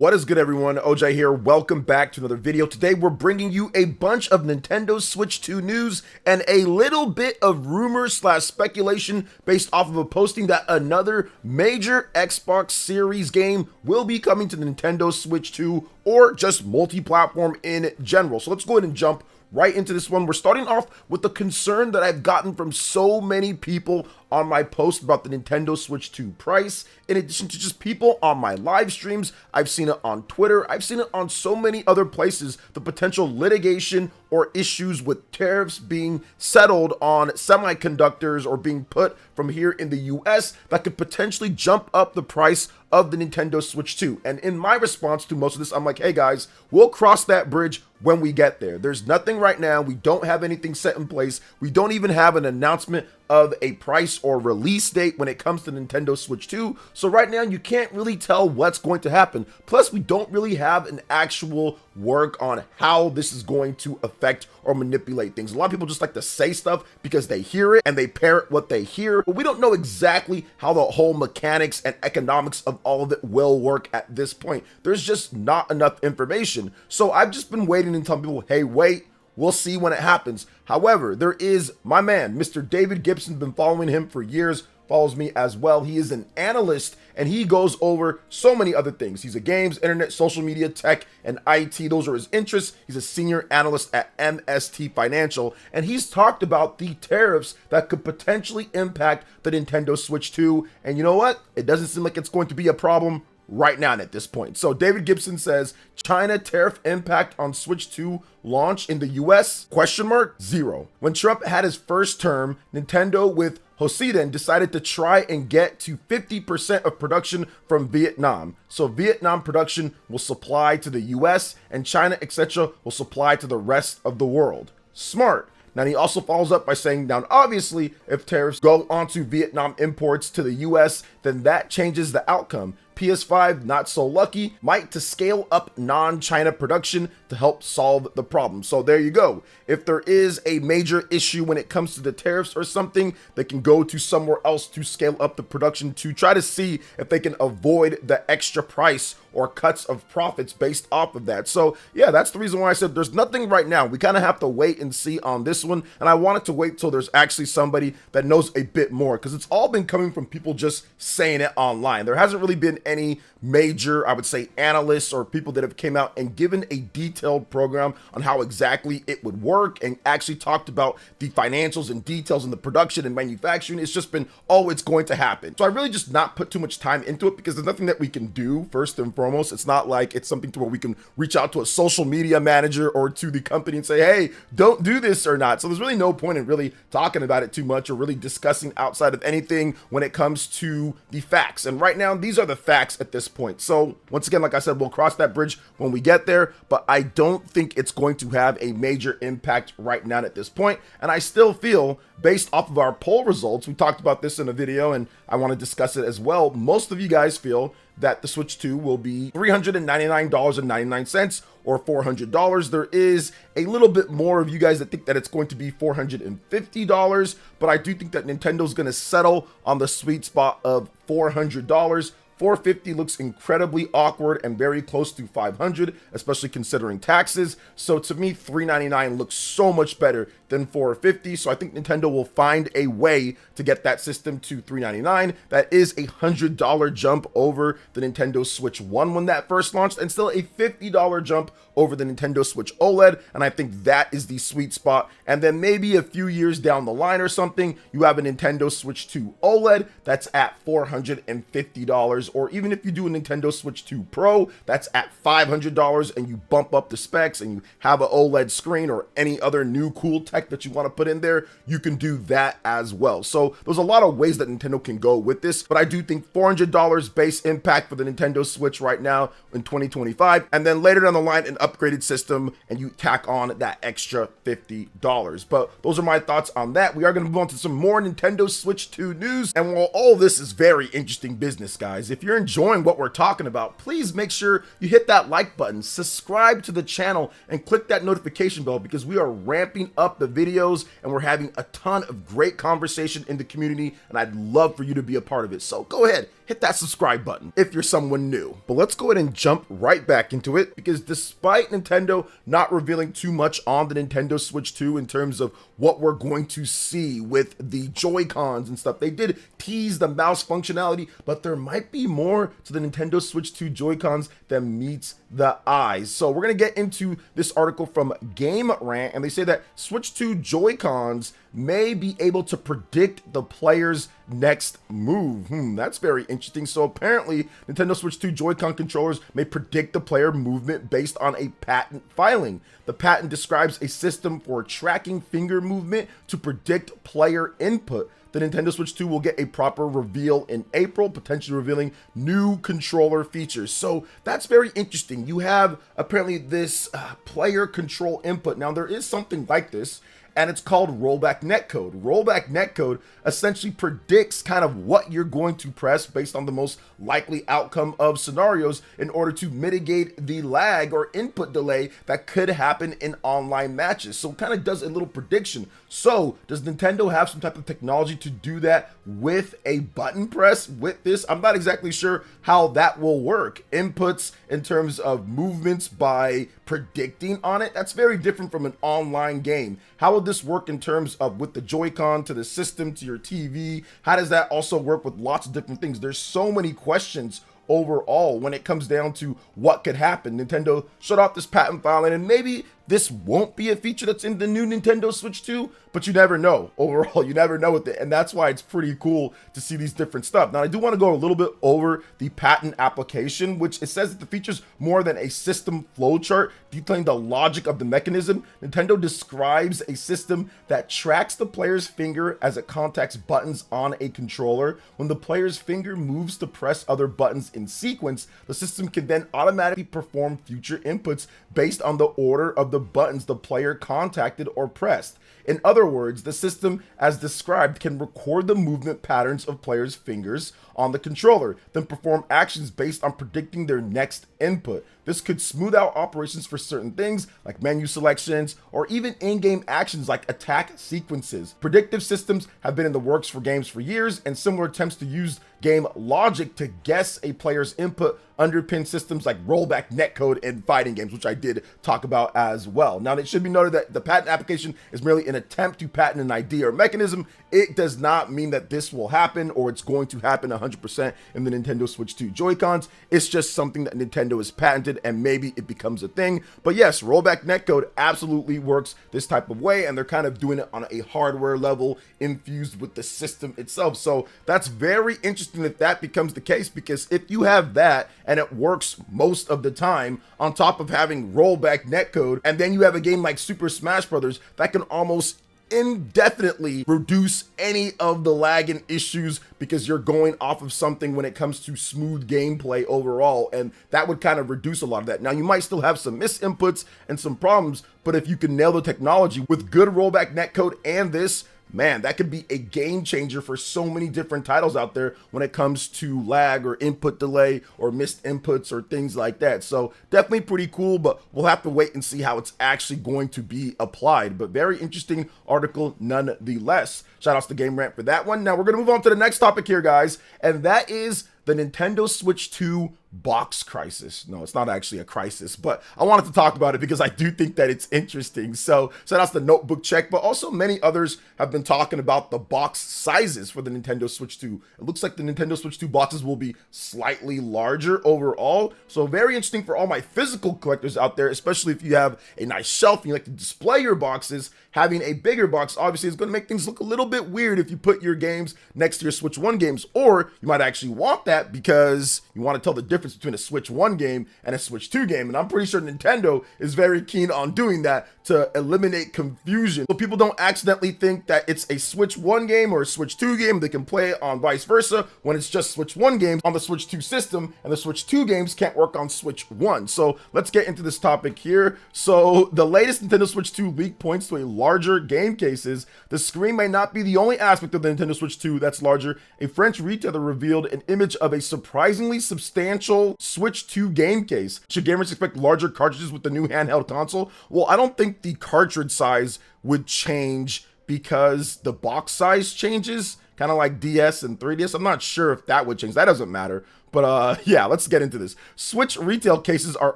What is good, everyone? OJ here. Welcome back to another video. Today we're bringing you a bunch of Nintendo Switch 2 news and a little bit of rumors slash speculation based off of a posting that another major Xbox Series game will be coming to the Nintendo Switch 2 or just multi-platform in general. So let's go ahead and jump right into this one. We're starting off with the concern that I've gotten from so many people on my post about the Nintendo Switch 2 price, in addition to just people on my live streams. I've seen it on Twitter. I've seen it on so many other places, the potential litigation or issues with tariffs being settled on semiconductors or being put from here in the US that could potentially jump up the price of the Nintendo Switch 2. And in my response to most of this, I'm like, hey guys, we'll cross that bridge when we get there. There's nothing right now. We don't have anything set in place. We don't even have an announcement of a price or release date when it comes to Nintendo Switch 2. So right now you can't really tell what's going to happen. Plus, we don't really have an actual work on how this is going to affect or manipulate things. A lot of people just like to say stuff because they hear it and they parrot what they hear, but we don't know exactly how the whole mechanics and economics of all of it will work at this point. There's just not enough information. So I've just been waiting and telling people, hey, wait, we'll see when it happens. However, there is my man, Mr. David Gibson. Been following him for years, follows me as well. He is an analyst and he goes over so many other things. He's a games, internet, social media, tech, and IT. Those are his interests. He's a senior analyst at MST Financial, and he's talked about the tariffs that could potentially impact the Nintendo Switch 2. And you know what? It doesn't seem like it's going to be a problem right now at this point. So David Gibson says, China tariff impact on Switch 2 launch in the US? Question mark? Zero. When Trump had his first term, Nintendo with Hosiden decided to try and get to 50% of production from Vietnam. So Vietnam production will supply to the US and China, etc. will supply to the rest of the world. Smart. Now, he also follows up by saying, now, obviously, if tariffs go onto Vietnam imports to the US, then that changes the outcome. PS5, not so lucky, might to scale up non-China production to help solve the problem. So there you go. If there is a major issue when it comes to the tariffs or something, they can go to somewhere else to scale up the production to try to see if they can avoid the extra price or cuts of profits based off of that. So yeah, that's the reason why I said there's nothing right now. We kind of have to wait and see on this one. And I wanted to wait till there's actually somebody that knows a bit more, because it's all been coming from people just saying it online. There hasn't really been any major, I would say, analysts or people that have came out and given a detailed program on how exactly it would work and actually talked about the financials and details and the production and manufacturing. It's just been, oh, it's going to happen. So I really just not put too much time into it because there's nothing that we can do. First and foremost, it's not like it's something to where we can reach out to a social media manager or to the company and say, hey, don't do this or not. So there's really no point in really talking about it too much or really discussing outside of anything when it comes to the facts. And right now, these are the facts at this point. So once again, like I said, we'll cross that bridge when we get there, but I don't think it's going to have a major impact right now at this point. And I still feel, based off of our poll results, we talked about this in a video and I want to discuss it as well. Most of you guys feel that the Switch 2 will be $399.99 or $400. There is a little bit more of you guys that think that it's going to be $450, but I do think that Nintendo's going to settle on the sweet spot of $400. $450 looks incredibly awkward and very close to $500, especially considering taxes. So to me, $399 looks so much better than $450. So I think Nintendo will find a way to get that system to $399. That is a $100 jump over the Nintendo Switch 1 when that first launched, and still a $50 jump over the Nintendo Switch OLED. And I think that is the sweet spot. And then maybe a few years down the line or something, you have a Nintendo Switch 2 OLED that's at $450. Or even if you do a Nintendo Switch 2 Pro, that's at $500, and you bump up the specs and you have an OLED screen or any other new cool tech that you want to put in there, you can do that as well. So there's a lot of ways that Nintendo can go with this, but I do think $400 base impact for the Nintendo Switch right now in 2025, and then later down the line, an upgraded system, and you tack on that extra $50. But those are my thoughts on that. We are going to move on to some more Nintendo Switch 2 news, and while all this is very interesting business, guys, if you're enjoying what we're talking about, please make sure you hit that like button, subscribe to the channel, and click that notification bell because we are ramping up the videos and we're having a ton of great conversation in the community, and I'd love for you to be a part of it. So go ahead, hit that subscribe button if you're someone new. But let's go ahead and jump right back into it, because despite Nintendo not revealing too much on the Nintendo Switch 2 in terms of what we're going to see with the Joy-Cons and stuff, they did tease the mouse functionality, but there might be more to the Nintendo Switch 2 Joy-Cons than meets the eyes. So we're going to get into this article from Game Rant, and they say that Switch 2 Joy-Cons may be able to predict the player's next move. That's very interesting. So apparently Nintendo Switch 2 Joy-Con controllers may predict the player movement based on a patent filing. The patent describes a system for tracking finger movement to predict player input. The Nintendo Switch 2 will get a proper reveal in April, potentially revealing new controller features. So that's very interesting. You have apparently this player control input. Now there is something like this, and it's called rollback netcode. Rollback netcode essentially predicts kind of what you're going to press based on the most likely outcome of scenarios in order to mitigate the lag or input delay that could happen in online matches. So it kind of does a little prediction. So does Nintendo have some type of technology to do that with a button press with this? I'm not exactly sure how that will work. Inputs in terms of movements by predicting on it, that's very different from an online game. How would this work in terms of with the Joy-Con to the system to your TV? How does that also work with lots of different things? There's so many questions overall when it comes down to what could happen. Nintendo shut off this patent filing, and maybe this won't be a feature that's in the new Nintendo Switch 2, but you never know. Overall, you never know with it, and that's why it's pretty cool to see these different stuff. Now, I do want to go a little bit over the patent application, which it says that the features more than a system flowchart detailing the logic of the mechanism. Nintendo describes a system that tracks the player's finger as it contacts buttons on a controller. When the player's finger moves to press other buttons in sequence, the system can then automatically perform future inputs based on the order of the buttons the player contacted or pressed. In other words, the system, as described, can record the movement patterns of players' fingers on the controller, then perform actions based on predicting their next input. This could smooth out operations for certain things like menu selections or even in-game actions like attack sequences. Predictive systems have been in the works for games for years, and similar attempts to use game logic to guess a player's input underpin systems like rollback netcode in fighting games, which I did talk about as well. Now, it should be noted that the patent application is merely an attempt to patent an idea or mechanism. It does not mean that this will happen or it's going to happen 100% in the Nintendo Switch 2 Joy-Cons. It's just something that Nintendo has patented, and maybe it becomes a thing. But yes, rollback netcode absolutely works this type of way, and they're kind of doing it on a hardware level infused with the system itself. So that's very interesting if that becomes the case, because if you have that and it works most of the time on top of having rollback netcode, and then you have a game like Super Smash Bros. That can almost indefinitely reduce any of the lag and issues because you're going off of something when it comes to smooth gameplay overall, and that would kind of reduce a lot of that. Now, you might still have some misinputs and some problems, but if you can nail the technology with good rollback netcode and this, man, that could be a game changer for so many different titles out there when it comes to lag or input delay or missed inputs or things like that. So definitely pretty cool, but we'll have to wait and see how it's actually going to be applied. But very interesting article nonetheless. Shout outs to Game Rant for that one. Now we're going to move on to the next topic here, guys, and that is the Nintendo Switch 2 box crisis. No, it's not actually a crisis, but I wanted to talk about it because I do think that it's interesting. So shout outs to Notebook Check, but also many others have been talking about the box sizes for the Nintendo Switch 2. It looks like the Nintendo Switch 2 boxes will be slightly larger overall. So very interesting for all my physical collectors out there, especially if you have a nice shelf and you like to display your boxes. Having a bigger box obviously is going to make things look a little bit weird if you put your games next to your Switch 1 games, or you might actually want that because you want to tell the difference difference between a Switch 1 game and a Switch 2 game. And I'm pretty sure Nintendo is very keen on doing that to eliminate confusion, so people don't accidentally think that it's a Switch 1 game or a Switch 2 game. They can play it on vice versa when it's just Switch 1 games on the Switch 2 system, and the Switch 2 games can't work on Switch 1. So let's get into this topic here. So the latest Nintendo Switch 2 leak points to a larger game cases. The screen may not be the only aspect of the Nintendo Switch 2 that's larger. A French retailer revealed an image of a surprisingly substantial Switch 2 game case. Should gamers expect larger cartridges with the new handheld console? Well, I don't think the cartridge size would change because the box size changes, kind of like DS and 3DS. I'm not sure if that would change. That doesn't matter. But yeah, let's get into this. Switch retail cases are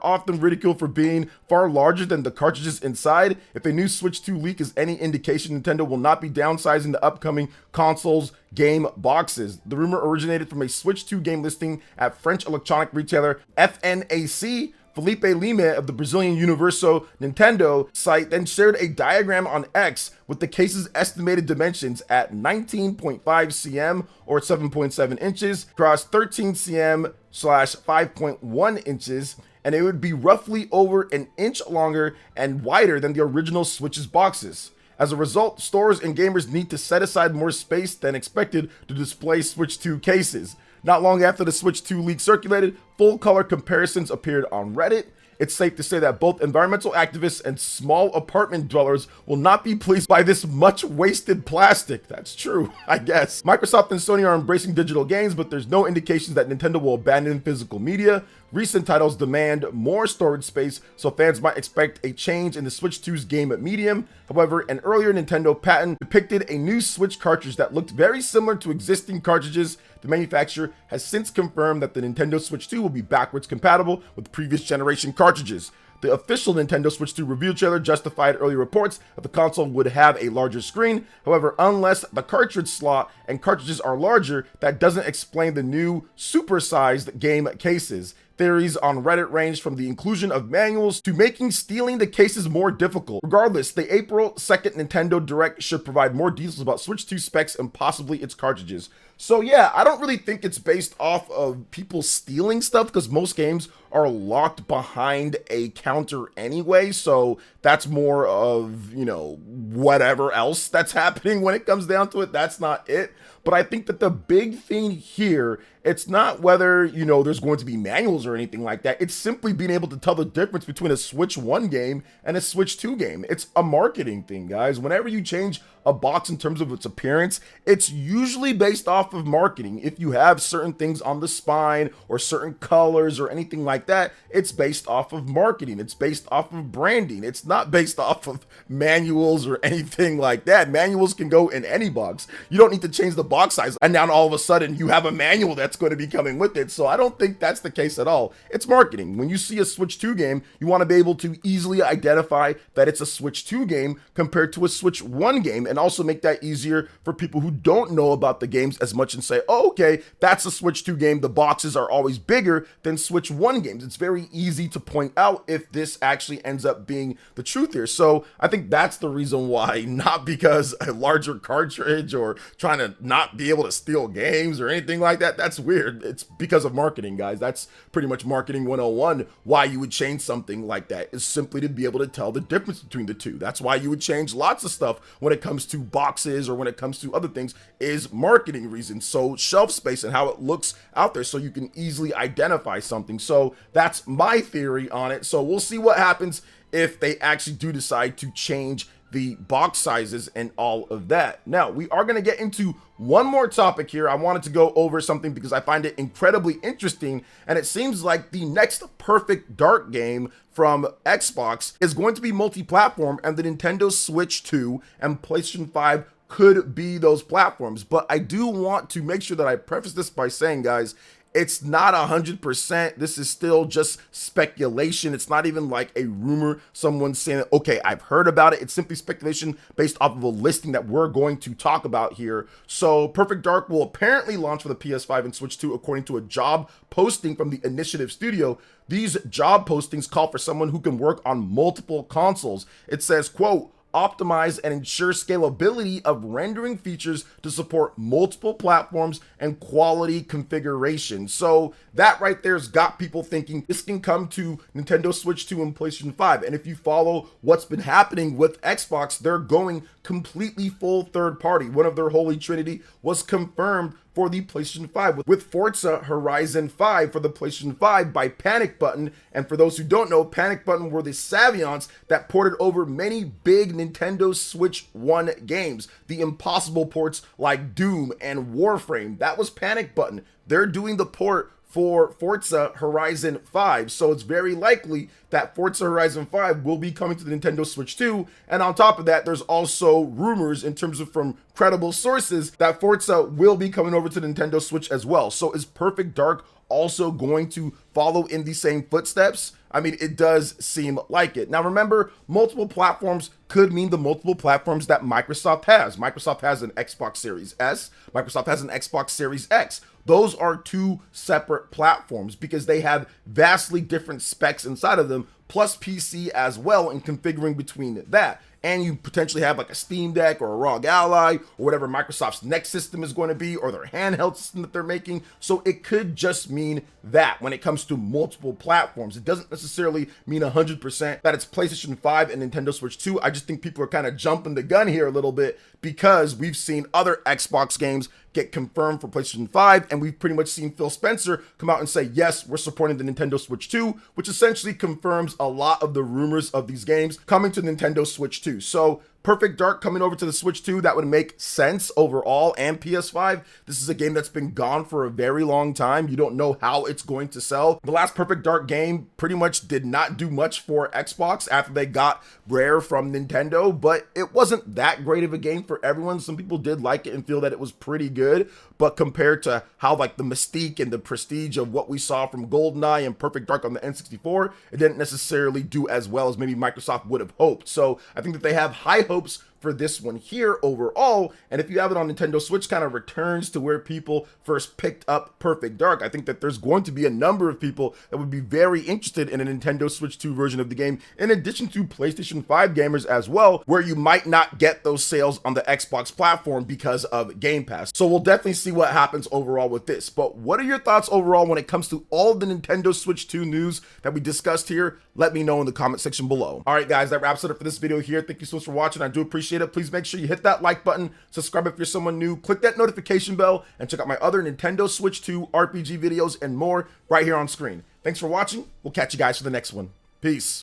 often ridiculed for being far larger than the cartridges inside. If a new Switch 2 leak is any indication, Nintendo will not be downsizing the upcoming console's game boxes. The rumor originated from a Switch 2 game listing at French electronic retailer FNAC. Felipe Lima of the Brazilian Universo Nintendo site then shared a diagram on X with the case's estimated dimensions at 19.5 cm or 7.7 inches across 13 cm / 5.1 inches, and it would be roughly over an inch longer and wider than the original Switch's boxes. As a result, stores and gamers need to set aside more space than expected to display Switch 2 cases. Not long after the Switch 2 leak circulated, full color comparisons appeared on Reddit. It's safe to say that both environmental activists and small apartment dwellers will not be pleased by this much wasted plastic. That's true, I guess. Microsoft and Sony are embracing digital games, but there's no indications that Nintendo will abandon physical media. Recent titles demand more storage space, so fans might expect a change in the Switch 2's game medium. However, an earlier Nintendo patent depicted a new Switch cartridge that looked very similar to existing cartridges. The manufacturer has since confirmed that the Nintendo Switch 2 will be backwards compatible with previous generation cartridges. The official Nintendo Switch 2 review trailer justified earlier reports that the console would have a larger screen. However, unless the cartridge slot and cartridges are larger, that doesn't explain the new supersized game cases. Theories on Reddit range from the inclusion of manuals to making stealing the cases more difficult. Regardless, the April 2nd Nintendo Direct should provide more details about Switch 2 specs and possibly its cartridges. So yeah, I don't really think it's based off of people stealing stuff because most games are locked behind a counter anyway. So that's more of, you know, whatever else that's happening when it comes down to it. That's not it. But I think that the big thing here, it's not whether, you know, there's going to be manuals or anything like that. It's simply being able to tell the difference between a Switch 1 game and a Switch 2 game. It's a marketing thing, guys. Whenever you change a box in terms of its appearance, it's usually based off of marketing. If you have certain things on the spine or certain colors or anything like that, it's based off of marketing. It's based off of branding. It's not based off of manuals or anything like that. Manuals can go in any box. You don't need to change the box size and now all of a sudden you have a manual that's going to be coming with it. So I don't think that's the case at all. It's marketing. When you see a Switch 2 game, you want to be able to easily identify that it's a Switch 2 game compared to a Switch 1 game, and also make that easier for people who don't know about the games as much and say, oh, okay, that's a Switch 2 game. The boxes are always bigger than Switch 1 games. It's very easy to point out if this actually ends up being the truth here. So I think that's the reason why, not because a larger cartridge or trying to not be able to steal games or anything like that. That's weird. It's because of marketing, guys. That's pretty much marketing 101. Why you would change something like that is simply to be able to tell the difference between the two. That's why you would change lots of stuff when it comes to boxes or when it comes to other things, is marketing reasons. So shelf space and how it looks out there so you can easily identify something. So that's my theory on it. So we'll see what happens if they actually do decide to change the box sizes and all of that. Now, we are going to get into one more topic here. I wanted to go over something because I find it incredibly interesting, and it seems like the next Perfect Dark game from Xbox is going to be multi-platform, and the Nintendo Switch 2 and PlayStation 5 could be those platforms. But I do want to make sure that I preface this by saying, guys, it's not 100%. This is still just speculation. It's not even like a rumor. Someone's saying, okay, I've heard about it. It's simply speculation based off of a listing that we're going to talk about here. So Perfect Dark will apparently launch for the PS5 and Switch 2 according to a job posting from the Initiative Studio. These job postings call for someone who can work on multiple consoles. It says, quote, optimize and ensure scalability of rendering features to support multiple platforms and quality configuration. So that right there's got people thinking this can come to Nintendo Switch 2 and PlayStation 5. And if you follow what's been happening with Xbox, they're going completely full third party. One of their holy trinity was confirmed for the PlayStation 5 with Forza Horizon 5 for the PlayStation 5 by Panic Button. And for those who don't know, Panic Button were the Savions that ported over many big Nintendo Switch 1 games. The impossible ports like Doom and Warframe, that was Panic Button. They're doing the port for Forza Horizon 5, so it's very likely that Forza Horizon 5 will be coming to the Nintendo Switch 2, and on top of that, there's also rumors in terms of from credible sources that Forza will be coming over to the Nintendo Switch as well. So is Perfect Dark also going to follow in the same footsteps? I mean, it does seem like it. Now remember, multiple platforms could mean the multiple platforms that Microsoft has. Microsoft has an Xbox Series S, Microsoft has an Xbox Series X. Those are two separate platforms because they have vastly different specs inside of them, plus PC as well, and configuring between that. And you potentially have like a Steam Deck or a ROG Ally or whatever Microsoft's next system is going to be, or their handheld system that they're making. So it could just mean that when it comes to multiple platforms. It doesn't necessarily mean 100% that it's PlayStation 5 and Nintendo Switch 2. I just think people are kind of jumping the gun here a little bit because we've seen other Xbox games get confirmed for PlayStation 5, and we've pretty much seen Phil Spencer come out and say, yes, we're supporting the Nintendo Switch 2, which essentially confirms a lot of the rumors of these games coming to Nintendo Switch 2. So Perfect Dark coming over to the Switch 2, that would make sense overall, and PS5. This is a game that's been gone for a very long time. You don't know how it's going to sell. The last Perfect Dark game pretty much did not do much for Xbox after they got Rare from Nintendo, but it wasn't that great of a game for everyone. Some people did like it and feel that it was pretty good, but compared to how like the mystique and the prestige of what we saw from GoldenEye and Perfect Dark on the N64, it didn't necessarily do as well as maybe Microsoft would have hoped. So I think that they have high hopes for this one here overall, and if you have it on Nintendo Switch, kind of returns to where people first picked up Perfect Dark. I think that there's going to be a number of people that would be very interested in a Nintendo Switch 2 version of the game, in addition to PlayStation 5 gamers as well, where you might not get those sales on the Xbox platform because of Game Pass. So we'll definitely see what happens overall with this. But what are your thoughts overall when it comes to all of the Nintendo Switch 2 news that we discussed here? Let me know in the comment section below. All right, guys, that wraps it up for this video here. Thank you so much for watching. I do appreciate it. Please make sure you hit that like button, subscribe if you're someone new, click that notification bell, and check out my other Nintendo Switch 2 RPG videos and more right here on screen. Thanks for watching. We'll catch you guys for the next one. Peace.